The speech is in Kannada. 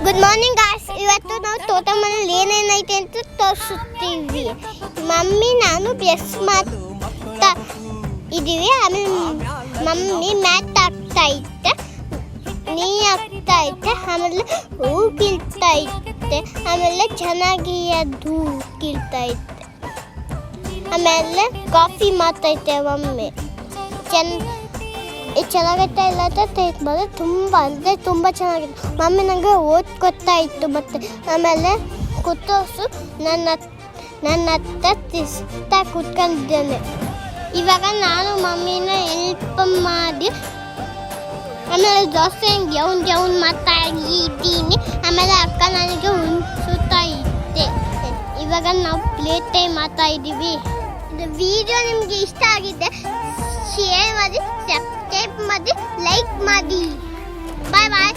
Good morning guys. ಇವತ್ತು ನಾವು ತೋಟ ಮನೇಲಿ ಏನೇನೈತೆ ಅಂತ ತೋರಿಸುತ್ತೀವಿ. ಮಮ್ಮಿ ನಾನು ಬ್ರಷ್ ಮಾಡ್ತಾ ಇದ್ದೀವಿ. ಆಮೇಲೆ ಮಮ್ಮಿ ಮ್ಯಾಟ್ ಹಾಕ್ತಾ ಐತೆ, ನೀ ಹಾಕ್ತಾ ಐತೆ, ಆಮೇಲೆ ಹೂ ಕೀಳ್ತಾ ಐತೆ, ಆಮೇಲೆ ಚೆನ್ನಾಗಿ ಅದು ಕೀಳ್ತಾ ಐತೆ, ಆಮೇಲೆ ಕಾಫಿ ಮಾಡ್ತೈತೆ ಮಮ್ಮಿ. ಚೆನ್ನಾಗೈತೆ ಇಲ್ಲ ಅಂತ ತೆಗೆದ್ಮೇಲೆ ತುಂಬ ಚೆನ್ನಾಗಿದೆ. ಮಮ್ಮಿ ನನಗೆ ಓದ್ಕೊತಾ ಇತ್ತು. ಮತ್ತು ಆಮೇಲೆ ಕೂತೋಸು ನನ್ನ ಹತ್ರ ತಿಸ್ತಾ ಕೂತ್ಕೊಂಡಿದ್ದೇನೆ. ಇವಾಗ ನಾನು ಮಮ್ಮಿನ ಹೆಲ್ಪ್ ಮಾಡಿ ಆಮೇಲೆ ದೋಸೆ ಜೌನ್ ಮಾಡ್ತಾ ಇದ್ದೀನಿ. ಆಮೇಲೆ ಅಕ್ಕ ನನಗೆ ಉಣಿಸುತ್ತಾ ಇದ್ದೆ. ಇವಾಗ ನಾವು ಪ್ಲೇ ಟೈಮ್ ಮಾಡ್ತಾ ಇದ್ದೀವಿ. ಇದು ವಿಡಿಯೋ ನಿಮಗೆ ಇಷ್ಟ ಆಗಿದೆ, ಶೇರ್ ಮಾಡಿ, ಸಬ್ಸ್ಕ್ರೈಬ್ ಮಾಡಿ, ಲೈಕ್ ಮಾಡಿ. ಬಾಯ್ ಬಾಯ್.